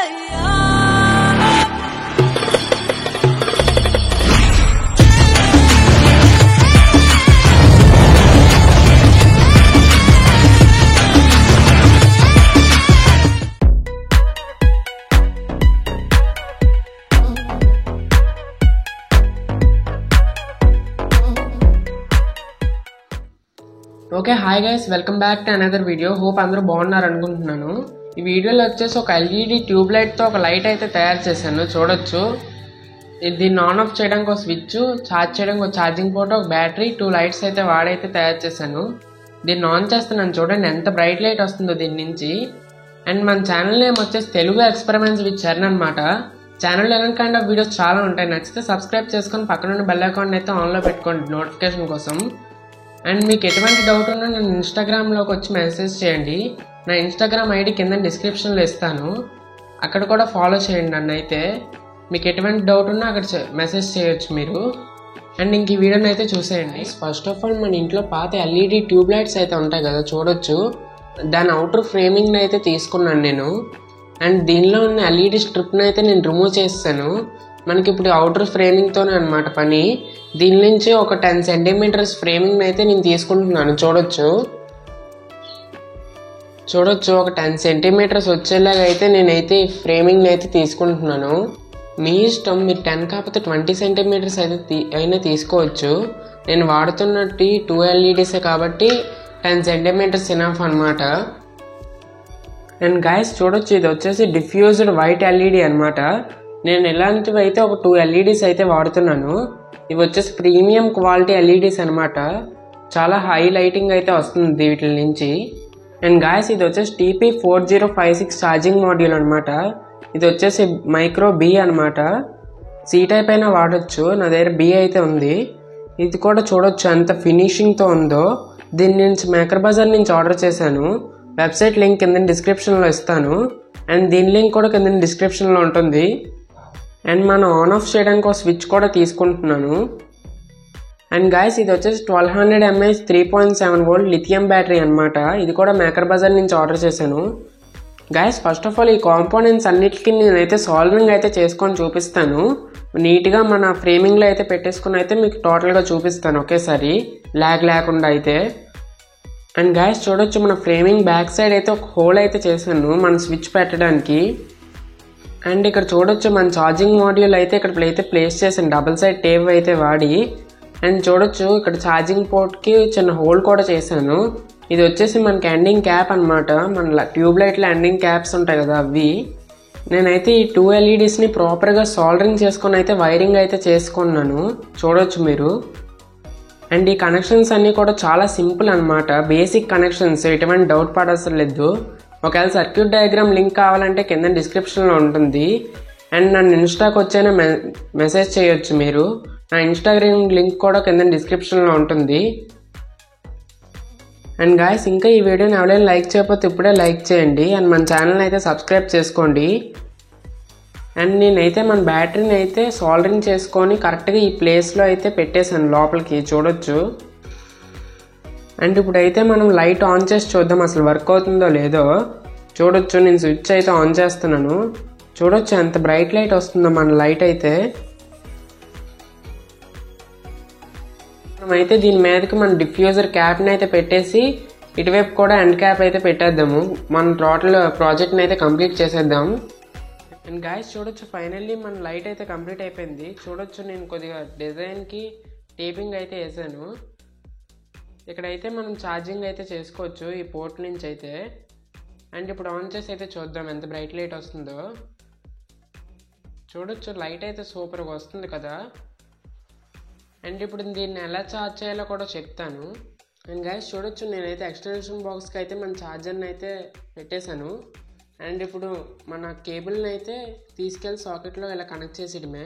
Okay hi guys, welcome back to another video. Hope అందరూ బాగున్నారు అనుకుంటున్నాను. ఈ వీడియోలో వచ్చేసి ఒక ఎల్ఈడి ట్యూబ్ లైట్తో ఒక లైట్ అయితే తయారు చేశాను. చూడొచ్చు, దీన్ని ఆన్ ఆఫ్ చేయడానికి ఒక స్విచ్, ఛార్జ్ చేయడానికి ఒక ఛార్జింగ్ పోర్ట్, ఒక బ్యాటరీ, 2 లైట్స్ అయితే వాడైతే తయారు చేశాను. దీన్ని ఆన్ చేస్తున్నాను, చూడండి ఎంత బ్రైట్ లైట్ వస్తుందో దీని నుంచి. అండ్ మన ఛానల్ నేమ్ వచ్చేసి తెలుగు ఎక్స్పెరిమెంట్స్ విత్ చరణ్ అనమాట. ఛానల్లో ఎలాంటి కైండ్ ఆఫ్ వీడియోస్ చాలా ఉంటాయి. నచ్చితే సబ్స్క్రైబ్ చేసుకొని పక్కన బెల్ అకౌంట్ అయితే ఆన్లో పెట్టుకోండి నోటిఫికేషన్ కోసం. అండ్ మీకు ఎటువంటి డౌట్ ఉన్నా నన్ను ఇన్స్టాగ్రామ్లోకి వచ్చి మెసేజ్ చేయండి. నా ఇన్స్టాగ్రామ్ ఐడి కింద డిస్క్రిప్షన్లో ఇస్తాను, అక్కడ కూడా ఫాలో చేయండి నన్ను. అయితే మీకు ఎటువంటి డౌట్ ఉన్నా అక్కడ మెసేజ్ చేయొచ్చు మీరు. అండ్ ఇంక ఈ వీడియోని అయితే చూసేయండి. ఫస్ట్ ఆఫ్ ఆల్ మన ఇంట్లో పాత ఎల్ఈడి ట్యూబ్ లైట్స్ అయితే ఉంటాయి కదా, చూడొచ్చు. దాని అవుటర్ ఫ్రేమింగ్ని అయితే తీసుకున్నాను నేను. అండ్ దీనిలో ఉన్న ఎల్ఈడి స్ట్రిప్ని అయితే నేను రిమూవ్ చేస్తాను. మనకి ఇప్పుడు అవుటర్ ఫ్రేమింగ్తోనే అనమాట పని. దీని నుంచి ఒక 10 సెంటీమీటర్స్ ఫ్రేమింగ్ అయితే నేను తీసుకుంటున్నాను. చూడొచ్చు ఒక 10 సెంటీమీటర్స్ వచ్చేలాగా అయితే నేనైతే ఈ ఫ్రేమింగ్ అయితే తీసుకుంటున్నాను. మీ ఇష్టం, మీరు 10 కాకపోతే 20 సెంటీమీటర్స్ అయితే అయినా తీసుకోవచ్చు. నేను వాడుతున్నట్టు 2 ఎల్ఈడీసే కాబట్టి 10 సెంటీమీటర్స్ ఇనఫ్ అనమాట. అండ్ గైస్ చూడొచ్చు, ఇది వచ్చేసి డిఫ్యూజ్డ్ వైట్ ఎల్ఈడి అనమాట. నేను ఇలాంటివి అయితే ఒక 2 ఎల్ఈడీస్ అయితే వాడుతున్నాను. ఇవి వచ్చేసి ప్రీమియం క్వాలిటీ ఎల్ఈడీస్ అనమాట. చాలా హై లైటింగ్ అయితే వస్తుంది వీటి నుంచి. అండ్ గాయస్ ఇది వచ్చేసి TP4056 ఛార్జింగ్ మాడ్యూల్ అనమాట. ఇది వచ్చేసి మైక్రో బి అనమాట. సి టైప్ అయినా వాడచ్చు, నా దగ్గర బి అయితే ఉంది. ఇది కూడా చూడొచ్చు ఎంత ఫినిషింగ్తో ఉందో. దీని నుంచి మేకర్ బజార్ నుంచి ఆర్డర్ చేశాను. వెబ్సైట్ లింక్ కింద డిస్క్రిప్షన్లో ఇస్తాను. అండ్ దీని లింక్ కూడా కింద డిస్క్రిప్షన్లో ఉంటుంది. అండ్ మనం ఆన్ ఆఫ్ చేయడానికి ఒక స్విచ్ కూడా తీసుకుంటున్నాను. అండ్ గైస్ ఇది వచ్చేసి 1200 mAh 3.7 వోల్ట్ లిథియం బ్యాటరీ అనమాట. ఇది కూడా మేకర్ బజార్ నుంచి ఆర్డర్ చేశాను. గైస్ ఫస్ట్ ఆఫ్ ఆల్ ఈ కాంపోనెంట్స్ అన్నిటికీ నేనైతే సాల్వింగ్ అయితే చేసుకొని చూపిస్తాను. నీట్గా మన ఫ్రేమింగ్లో అయితే పెట్టేసుకుని అయితే మీకు టోటల్గా చూపిస్తాను ఒకేసారి, ల్యాగ్ లేకుండా అయితే. అండ్ గైస్ చూడొచ్చు, మన ఫ్రేమింగ్ బ్యాక్ సైడ్ అయితే ఒక హోల్ అయితే చేశాను మన స్విచ్ పెట్టడానికి. అండ్ ఇక్కడ చూడొచ్చు మన ఛార్జింగ్ మాడ్యూల్ అయితే ఇక్కడ ప్లేస్ చేశాను డబుల్ సైడ్ టేప్ అయితే వాడి. అండ్ చూడొచ్చు ఇక్కడ ఛార్జింగ్ పోర్ట్కి చిన్న హోల్ కూడా చేశాను. ఇది వచ్చేసి మనకి ఎండింగ్ క్యాప్ అనమాట. మన ట్యూబ్ లైట్లో ఎండింగ్ క్యాప్స్ ఉంటాయి కదా అవి. నేనైతే ఈ 2 ఎల్ఈడీస్ని ప్రాపర్గా సాల్డరింగ్ చేసుకొని అయితే వైరింగ్ అయితే చేసుకున్నాను, చూడొచ్చు మీరు. అండ్ ఈ కనెక్షన్స్ అన్నీ కూడా చాలా సింపుల్ అనమాట, బేసిక్ కనెక్షన్స్, ఎటువంటి డౌట్ పడవసరం లేదు. ఒకవేళ సర్క్యూట్ డయాగ్రామ్ లింక్ కావాలంటే కింద డిస్క్రిప్షన్లో ఉంటుంది. అండ్ నన్ను ఇన్స్టాకి వచ్చైనా మెసేజ్ చేయొచ్చు మీరు. నా ఇన్స్టాగ్రామ్ లింక్ కూడా కింద డిస్క్రిప్షన్లో ఉంటుంది. అండ్ గాయస్ ఇంకా ఈ వీడియోని ఎవరైనా లైక్ చేయకపోతే ఇప్పుడే లైక్ చేయండి. అండ్ మన ఛానల్ని అయితే సబ్స్క్రైబ్ చేసుకోండి. అండ్ నేనైతే మన బ్యాటరీని అయితే సాల్డరింగ్ చేసుకొని కరెక్ట్గా ఈ ప్లేస్లో అయితే పెట్టేశాను లోపలికి, చూడొచ్చు. అండ్ ఇప్పుడైతే మనం లైట్ ఆన్ చేసి చూద్దాం అసలు వర్క్ అవుతుందో లేదో. చూడొచ్చు, నేను స్విచ్ అయితే ఆన్ చేస్తున్నాను. చూడొచ్చు ఎంత బ్రైట్ లైట్ వస్తుందో మన లైట్ అయితే. మనమైతే దీని మీదకి మన డిఫ్యూజర్ క్యాప్ని అయితే పెట్టేసి ఇటువైపు కూడా ఎండ్ క్యాప్ అయితే పెట్టేద్దాము. మన టోటల్ ప్రాజెక్ట్ని అయితే కంప్లీట్ చేసేద్దాం. అండ్ గాయస్ చూడొచ్చు, ఫైనల్లీ మన లైట్ అయితే కంప్లీట్ అయిపోయింది. చూడొచ్చు, నేను కొద్దిగా డిజైన్కి టేపింగ్ అయితే వేసాను. ఇక్కడైతే మనం ఛార్జింగ్ అయితే చేసుకోవచ్చు ఈ పోర్ట్ నుంచి అయితే. అండ్ ఇప్పుడు ఆన్ చేసి అయితే చూద్దాం ఎంత బ్రైట్ లైట్ వస్తుందో. చూడొచ్చు లైట్ అయితే సూపర్గా వస్తుంది కదా. అండ్ ఇప్పుడు దీన్ని ఎలా ఛార్జ్ చేయాలో కూడా చెప్తాను. అండ్ గైస్ చూడొచ్చు, నేనైతే ఎక్స్టెన్షన్ బాక్స్కి అయితే మన ఛార్జర్ని అయితే పెట్టేశాను. అండ్ ఇప్పుడు మన కేబుల్ని అయితే తీసుకెళ్ళి సాకెట్లో ఇలా కనెక్ట్ చేసేయడమే.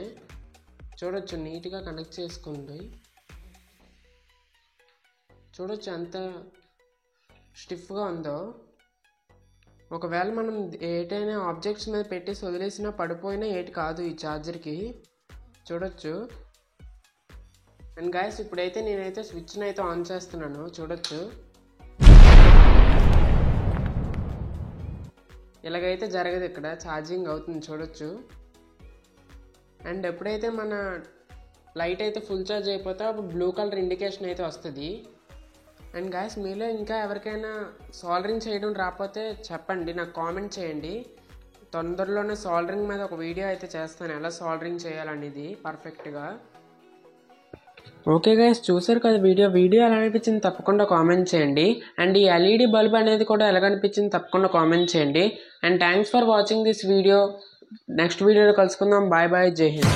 చూడొచ్చు నీట్గా కనెక్ట్ చేసుకుంది. చూడొచ్చు ఎంత స్టిఫ్గా ఉందో. ఒకవేళ మనం ఏటైనా ఆబ్జెక్ట్స్ మీద పెట్టేసి వదిలేసినా పడిపోయినా ఏటి కాదు ఈ ఛార్జర్కి, చూడొచ్చు. అండ్ గైస్ ఇప్పుడైతే నేనైతే స్విచ్ని అయితే ఆన్ చేస్తున్నాను, చూడొచ్చు. ఇలాగైతే జరగదు, ఇక్కడ ఛార్జింగ్ అవుతుంది చూడొచ్చు. అండ్ ఎప్పుడైతే మన లైట్ అయితే ఫుల్ ఛార్జ్ అయిపోతే అప్పుడు బ్లూ కలర్ ఇండికేషన్ అయితే వస్తుంది. అండ్ గాయస్, మీలో ఇంకా ఎవరికైనా సాల్డరింగ్ చేయడం రాకపోతే చెప్పండి, నాకు కామెంట్ చేయండి. తొందరలోనే సాల్డరింగ్ మీద ఒక వీడియో అయితే చేస్తాను, ఎలా సాల్డరింగ్ చేయాలనేది పర్ఫెక్ట్గా. ఓకే గైస్, చూసారు కదా వీడియో ఎలా అనిపించింది తప్పకుండా కామెంట్ చేయండి. అండ్ ఈ ఎల్ఈడి బల్బ్ అనేది కూడా ఎలా అనిపించింది తప్పకుండా కామెంట్ చేయండి. And thanks for watching this video. Next వీడియోలో కలుసుకుందాం. బాయ్ బాయ్, జై హింద్.